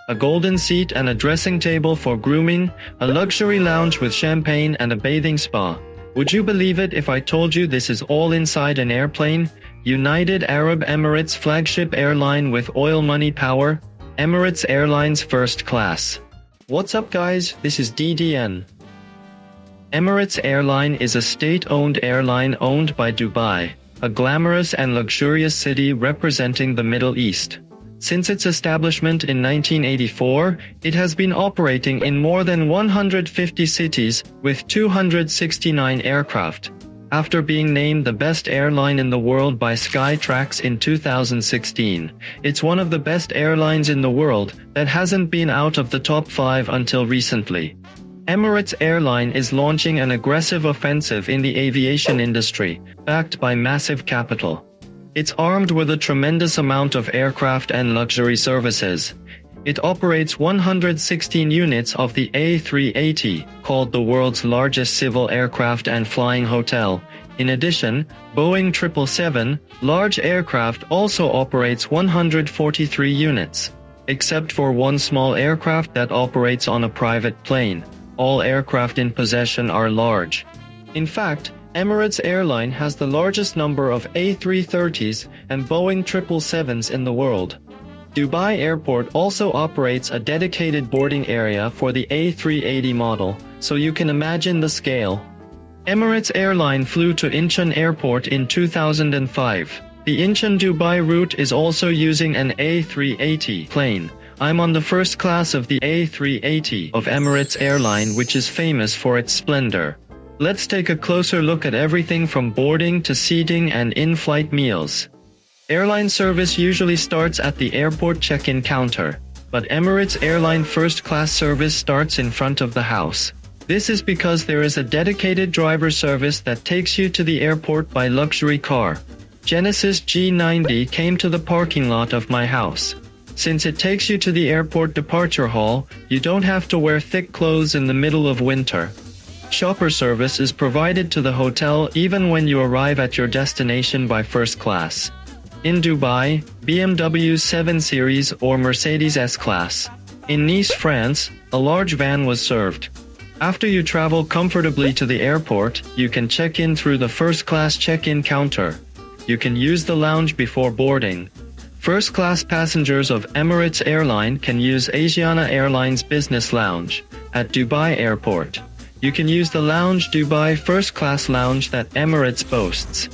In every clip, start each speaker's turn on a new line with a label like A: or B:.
A: a golden seat and a dressing table for grooming, a luxury lounge with champagne and a bathing spa. Would you believe it if I told you this is all inside an airplane? United Arab Emirates flagship airline with oil money power, Emirates Airlines First Class. What's up guys, this is DDN. Emirates Airline is a state-owned airline owned by Dubai, a glamorous and luxurious city representing the Middle East. Since its establishment in 1984, it has been operating in more than 150 cities, with 269 aircraft. After being named the best airline in the world by Skytrax in 2016, it's one of the best airlines in the world that hasn't been out of the top 5 until recently. Emirates Airline is launching an aggressive offensive in the aviation industry, backed by massive capital. It's armed with a tremendous amount of aircraft and luxury services. It operates 116 units of the A380, called the world's largest civil aircraft and flying hotel. In addition, Boeing 777, large aircraft, also operates 143 units. Except for one small aircraft that operates on a private plane. All aircraft in possession are large. In fact, Emirates Airline has the largest number of A330s and Boeing 777s in the world. Dubai Airport also operates a dedicated boarding area for the A380 model, so you can imagine the scale. Emirates Airline flew to Incheon Airport in 2005. The Incheon-Dubai route is also using an A380 plane. I'm on the first class of the A380 of Emirates Airline, which is famous for its splendor. Let's take a closer look at everything from boarding to seating and in-flight meals. Airline service usually starts at the airport check-in counter, but Emirates Airline First Class service starts in front of the house. This is because there is a dedicated driver service that takes you to the airport by luxury car. Genesis G90 came to the parking lot of my house. Since it takes you to the airport departure hall, you don't have to wear thick clothes in the middle of winter. Chauffeur service is provided to the hotel even when you arrive at your destination by first class. In Dubai, BMW 7 Series or Mercedes S-Class. In Nice, France, a large van was served. After you travel comfortably to the airport, you can check in through the first-class check-in counter. You can use the lounge before boarding. First-class passengers of Emirates Airline can use Asiana Airlines Business Lounge at Dubai Airport. You can use the Lounge Dubai First-Class Lounge that Emirates boasts.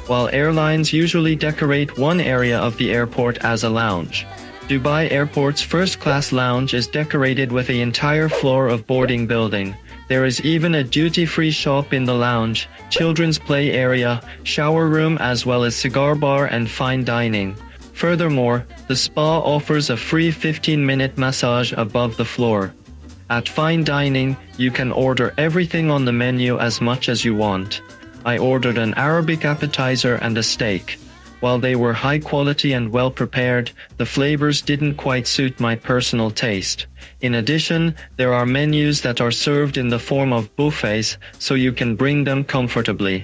A: While airlines usually decorate one area of the airport as a lounge, Dubai Airport's first-class lounge is decorated with the entire floor of boarding building. There is even a duty-free shop in the lounge, children's play area, shower room, as well as cigar bar and fine dining. Furthermore, the spa offers a free 15-minute massage above the floor. At fine dining, you can order everything on the menu as much as you want. I ordered an Arabic appetizer and a steak. While they were high quality and well prepared, the flavors didn't quite suit my personal taste. In addition, there are menus that are served in the form of buffets, so you can bring them comfortably.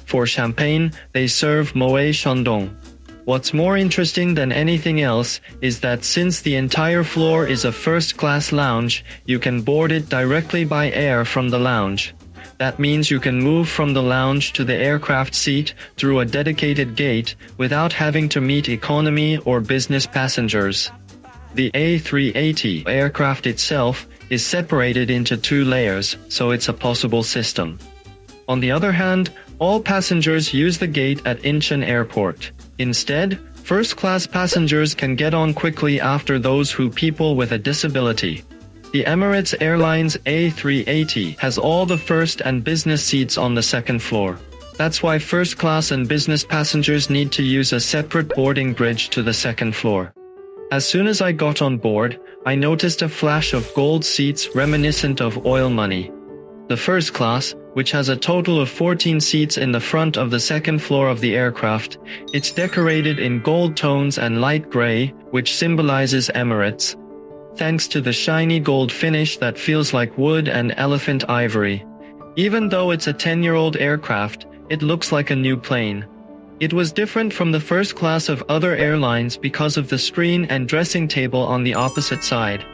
A: For champagne, they serve Moët Chandon. What's more interesting than anything else is that since the entire floor is a first-class lounge, you can board it directly by air from the lounge. That means you can move from the lounge to the aircraft seat through a dedicated gate without having to meet economy or business passengers. The A380 aircraft itself is separated into 2 layers, so it's a possible system. On the other hand, all passengers use the gate at Incheon Airport. Instead, first-class passengers can get on quickly after those people with a disability. The Emirates Airlines A380 has all the first and business seats on the second floor. That's why first-class and business passengers need to use a separate boarding bridge to the second floor. As soon as I got on board, I noticed a flash of gold seats reminiscent of oil money. The first class, which has a total of 14 seats in the front of the second floor of the aircraft, it's decorated in gold tones and light gray, which symbolizes Emirates. Thanks to the shiny gold finish that feels like wood and elephant ivory. Even though it's a 10-year-old aircraft, it looks like a new plane. It was different from the first class of other airlines because of the screen and dressing table on the opposite side.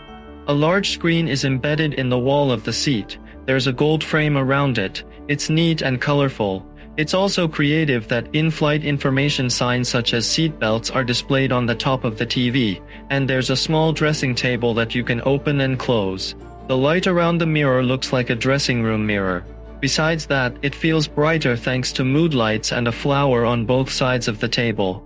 A: A large screen is embedded in the wall of the seat. There's a gold frame around it. It's neat and colorful. It's also creative that in-flight information signs such as seat belts are displayed on the top of the TV, and there's a small dressing table that you can open and close. The light around the mirror looks like a dressing room mirror. Besides that, it feels brighter thanks to mood lights and a flower on both sides of the table.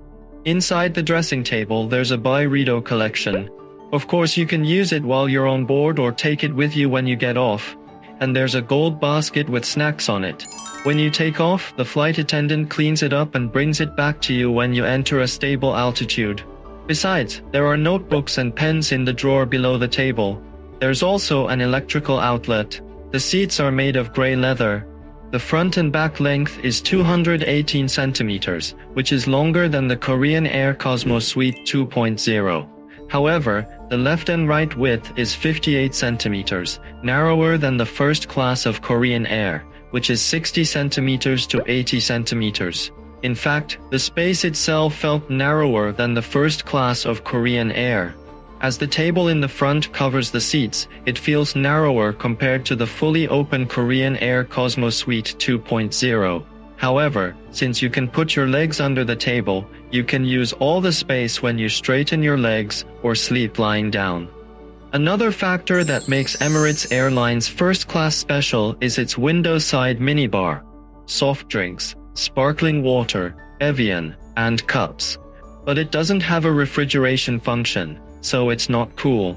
A: Inside the dressing table, there's a burrito collection. Of course, you can use it while you're on board or take it with you when you get off. And there's a gold basket with snacks on it. When you take off, the flight attendant cleans it up and brings it back to you when you enter a stable altitude. Besides, there are notebooks and pens in the drawer below the table. There's also an electrical outlet. The seats are made of gray leather. The front and back length is 218 centimeters, which is longer than the Korean Air Cosmo Suite 2.0. However, the left and right width is 58 centimeters, narrower than the first class of Korean Air, which is 60 centimeters to 80 centimeters. In fact, the space itself felt narrower than the first class of Korean Air. As the table in the front covers the seats, it feels narrower compared to the fully open Korean Air Cosmo Suite 2.0. However, since you can put your legs under the table, you can use all the space when you straighten your legs or sleep lying down. Another factor that makes Emirates Airlines First Class special is its window side minibar. Soft drinks, sparkling water, Evian, and cups. But it doesn't have a refrigeration function, so it's not cool.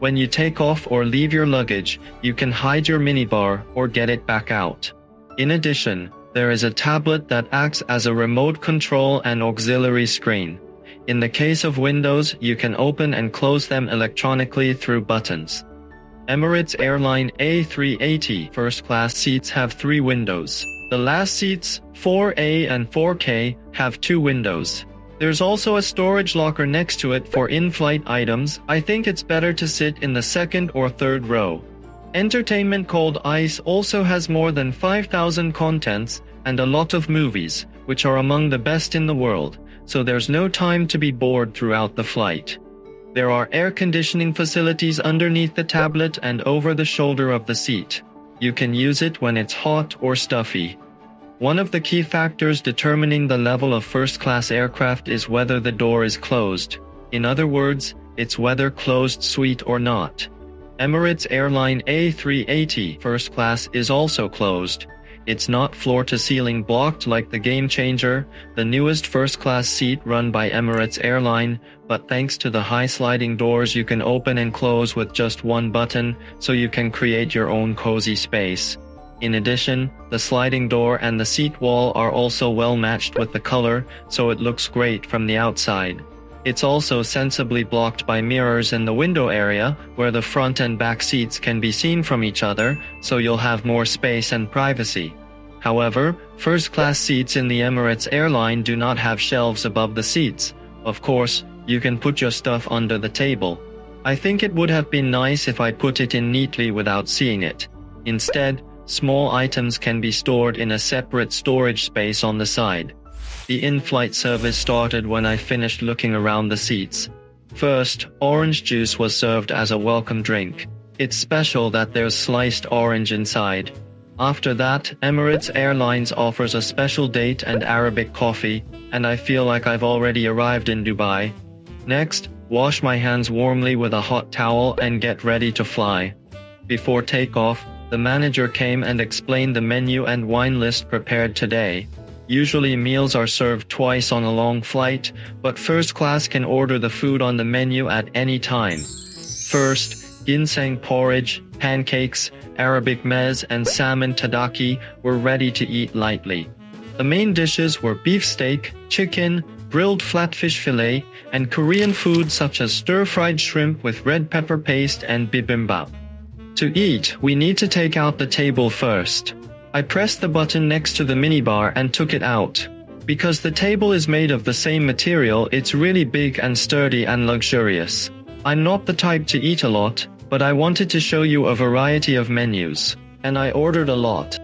A: When you take off or leave your luggage, you can hide your minibar or get it back out. In addition, there is a tablet that acts as a remote control and auxiliary screen. In the case of windows, you can open and close them electronically through buttons. Emirates Airline A380 First Class seats have 3 windows. The last seats, 4A and 4K, have 2 windows. There's also a storage locker next to it for in-flight items. I think it's better to sit in the second or third row. Entertainment called ICE also has more than 5,000 contents and a lot of movies, which are among the best in the world, so there's no time to be bored throughout the flight. There are air conditioning facilities underneath the tablet and over the shoulder of the seat. You can use it when it's hot or stuffy. One of the key factors determining the level of first-class aircraft is whether the door is closed. In other words, it's whether closed suite or not. Emirates Airline A380 First Class is also closed. It's not floor-to-ceiling blocked like the Game Changer, the newest first-class seat run by Emirates Airline, but thanks to the high sliding doors you can open and close with just one button, so you can create your own cozy space. In addition, the sliding door and the seat wall are also well matched with the color, so it looks great from the outside. It's also sensibly blocked by mirrors in the window area, where the front and back seats can be seen from each other, so you'll have more space and privacy. However, first-class seats in the Emirates Airline do not have shelves above the seats. Of course, you can put your stuff under the table. I think it would have been nice if I put it in neatly without seeing it. Instead, small items can be stored in a separate storage space on the side. The in-flight service started when I finished looking around the seats. First, orange juice was served as a welcome drink. It's special that there's sliced orange inside. After that, Emirates Airlines offers a special date and Arabic coffee, and I feel like I've already arrived in Dubai. Next, wash my hands warmly with a hot towel and get ready to fly. Before takeoff, the manager came and explained the menu and wine list prepared today. Usually meals are served twice on a long flight, but first class can order the food on the menu at any time. First, ginseng porridge, pancakes, Arabic meze and salmon tadaki were ready to eat lightly. The main dishes were beef steak, chicken, grilled flatfish fillet, and Korean food such as stir-fried shrimp with red pepper paste and bibimbap. To eat, we need to take out the table first. I pressed the button next to the minibar and took it out. Because the table is made of the same material, it's really big and sturdy and luxurious. I'm not the type to eat a lot, but I wanted to show you a variety of menus. And I ordered a lot.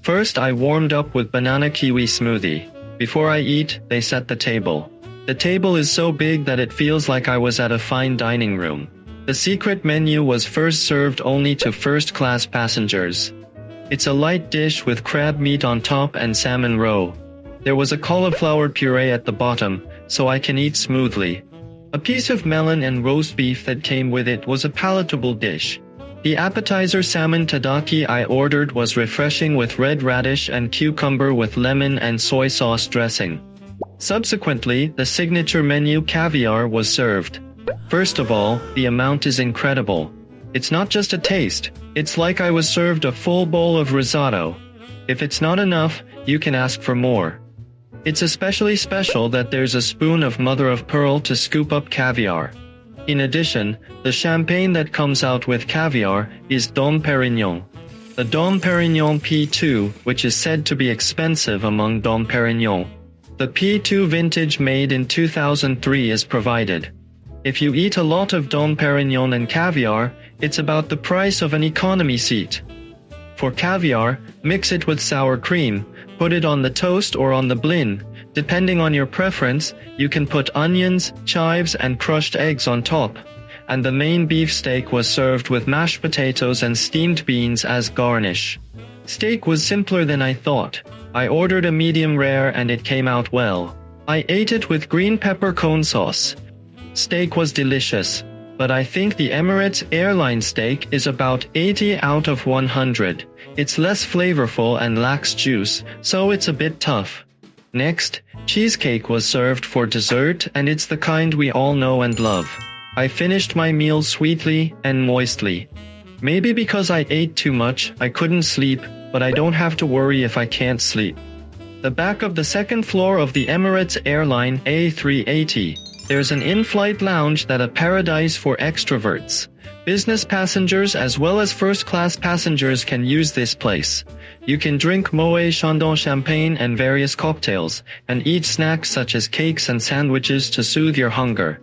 A: First I warmed up with banana kiwi smoothie. Before I eat, they set the table. The table is so big that it feels like I was at a fine dining room. The secret menu was first served only to first-class passengers. It's a light dish with crab meat on top and salmon roe. There was a cauliflower puree at the bottom, so I can eat smoothly. A piece of melon and roast beef that came with it was a palatable dish. The appetizer salmon tadaki I ordered was refreshing with red radish and cucumber with lemon and soy sauce dressing. Subsequently, the signature menu caviar was served. First of all, the amount is incredible. It's not just a taste, it's like I was served a full bowl of risotto. If it's not enough, you can ask for more. It's especially special that there's a spoon of mother of pearl to scoop up caviar. In addition, the champagne that comes out with caviar is Dom Pérignon. The Dom Pérignon P2, which is said to be expensive among Dom Pérignon. The P2 vintage made in 2003 is provided. If you eat a lot of Dom Pérignon and caviar, it's about the price of an economy seat. For caviar, mix it with sour cream, put it on the toast or on the blin. Depending on your preference, you can put onions, chives and crushed eggs on top. And the main beef steak was served with mashed potatoes and steamed beans as garnish. Steak was simpler than I thought. I ordered a medium rare and it came out well. I ate it with green pepper cone sauce. Steak was delicious, but I think the Emirates Airlines steak is about 80 out of 100. It's less flavorful and lacks juice, so it's a bit tough. Next, cheesecake was served for dessert and it's the kind we all know and love. I finished my meal sweetly and moistly. Maybe because I ate too much, I couldn't sleep, but I don't have to worry if I can't sleep. The back of the second floor of the Emirates Airline A380. There's an in-flight lounge that's a paradise for extroverts. Business passengers as well as first-class passengers can use this place. You can drink Moët Chandon champagne and various cocktails, and eat snacks such as cakes and sandwiches to soothe your hunger.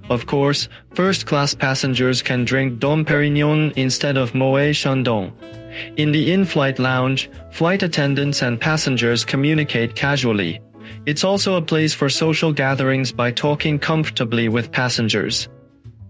A: Of course, first-class passengers can drink Dom Pérignon instead of Moët Chandon. In the in-flight lounge, flight attendants and passengers communicate casually. It's also a place for social gatherings by talking comfortably with passengers.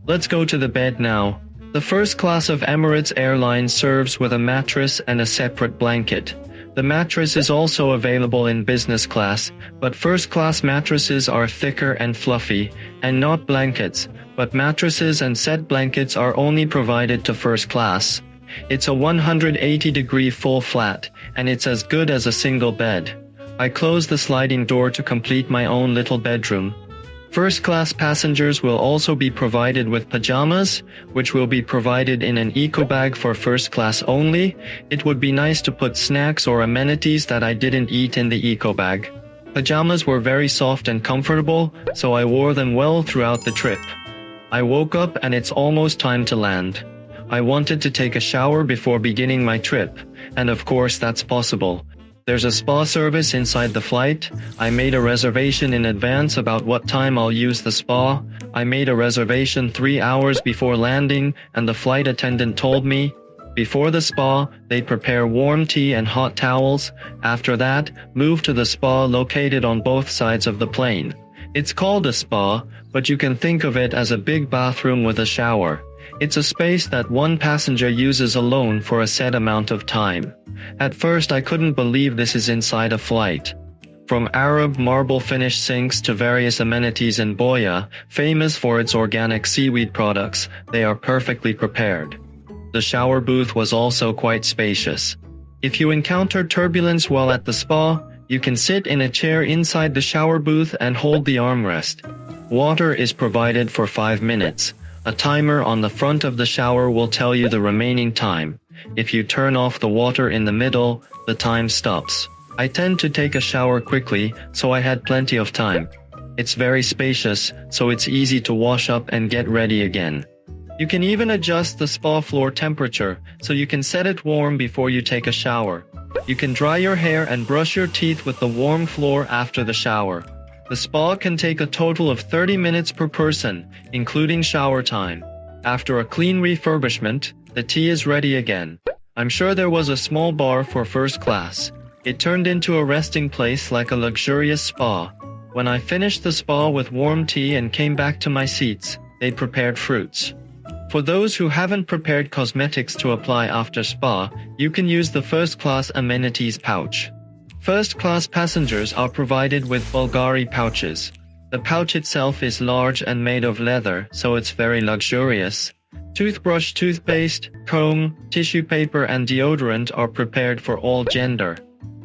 A: Let's go to the bed now. The first class of Emirates Airlines serves with a mattress and a separate blanket. The mattress is also available in business class, but first-class mattresses are thicker and fluffy, and not blankets, but mattresses and set blankets are only provided to first class. It's a 180-degree full flat, and it's as good as a single bed. I closed the sliding door to complete my own little bedroom. First-class passengers will also be provided with pajamas, which will be provided in an eco bag for first class only. It would be nice to put snacks or amenities that I didn't eat in the eco bag. Pajamas were very soft and comfortable, so I wore them well throughout the trip. I woke up and it's almost time to land. I wanted to take a shower before beginning my trip, and of course that's possible. There's a spa service inside the flight. I made a reservation in advance about what time I'll use the spa. I made a reservation 3 hours before landing, and the flight attendant told me, before the spa, they prepare warm tea and hot towels. After that, move to the spa located on both sides of the plane. It's called a spa, but you can think of it as a big bathroom with a shower. It's a space that one passenger uses alone for a set amount of time. At first I couldn't believe this is inside a flight. From Arab marble finish sinks to various amenities in Boya, famous for its organic seaweed products, they are perfectly prepared. The shower booth was also quite spacious. If you encounter turbulence while at the spa, you can sit in a chair inside the shower booth and hold the armrest. Water is provided for 5 minutes. A timer on the front of the shower will tell you the remaining time. If you turn off the water in the middle, the time stops. I tend to take a shower quickly, so I had plenty of time. It's very spacious, so it's easy to wash up and get ready again. You can even adjust the spa floor temperature, so you can set it warm before you take a shower. You can dry your hair and brush your teeth with the warm floor after the shower. The spa can take a total of 30 minutes per person, including shower time. After a clean refurbishment, the tea is ready again. I'm sure there was a small bar for first class. It turned into a resting place like a luxurious spa. When I finished the spa with warm tea and came back to my seats, they prepared fruits. For those who haven't prepared cosmetics to apply after spa, you can use the first class amenities pouch. First class passengers are provided with Bulgari pouches. The pouch itself is large and made of leather, so it's very luxurious. Toothbrush, toothpaste, comb, tissue paper and deodorant are prepared for all gender.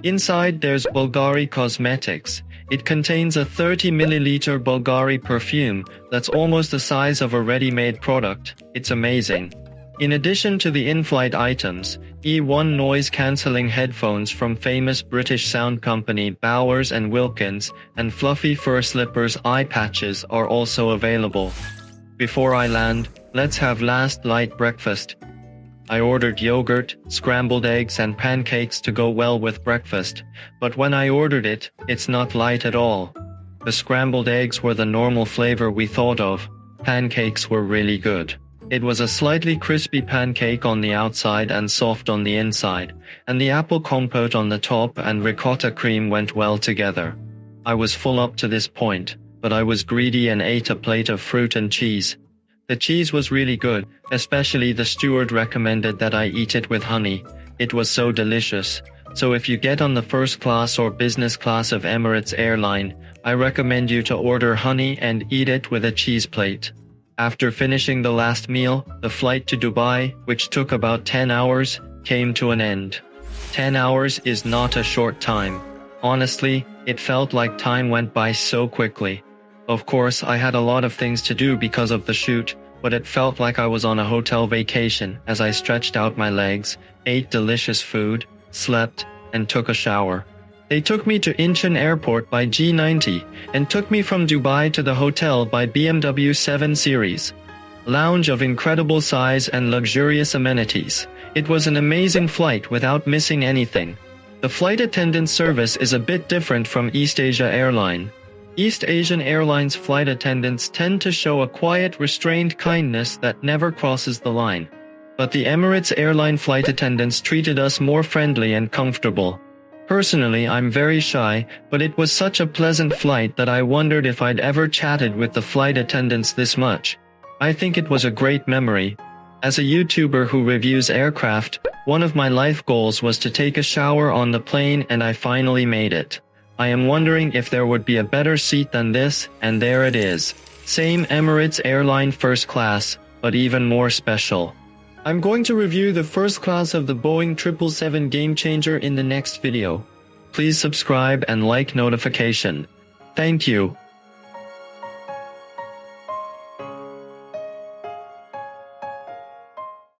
A: Inside there's Bulgari cosmetics. It contains a 30 milliliter Bulgari perfume that's almost the size of a ready-made product. It's amazing. In addition to the in-flight items, E1 noise-cancelling headphones from famous British sound company Bowers & Wilkins and fluffy fur slippers eye patches are also available. Before I land, let's have last light breakfast. I ordered yogurt, scrambled eggs and pancakes to go well with breakfast, but when I ordered it, it's not light at all. The scrambled eggs were the normal flavor we thought of. Pancakes were really good. It was a slightly crispy pancake on the outside and soft on the inside, and the apple compote on the top and ricotta cream went well together. I was full up to this point, but I was greedy and ate a plate of fruit and cheese. The cheese was really good, especially the steward recommended that I eat it with honey. It was so delicious. So if you get on the first class or business class of Emirates Airline, I recommend you to order honey and eat it with a cheese plate. After finishing the last meal, the flight to Dubai, which took about 10 hours, came to an end. 10 hours is not a short time. Honestly, it felt like time went by so quickly. Of course, I had a lot of things to do because of the shoot, but it felt like I was on a hotel vacation as I stretched out my legs, ate delicious food, slept, and took a shower. They took me to Incheon Airport by G90, and took me from Dubai to the hotel by BMW 7 Series. Lounge of incredible size and luxurious amenities. It was an amazing flight without missing anything. The flight attendant service is a bit different from East Asia Airline. East Asian Airlines flight attendants tend to show a quiet, restrained kindness that never crosses the line. But the Emirates Airline flight attendants treated us more friendly and comfortable. Personally, I'm very shy, but it was such a pleasant flight that I wondered if I'd ever chatted with the flight attendants this much. I think it was a great memory. As a YouTuber who reviews aircraft, one of my life goals was to take a shower on the plane, and I finally made it. I am wondering if there would be a better seat than this, and there it is. Same Emirates Airline First Class, but even more special. I'm going to review the first class of the Boeing 777 Game Changer in the next video. Please subscribe and like notification. Thank you.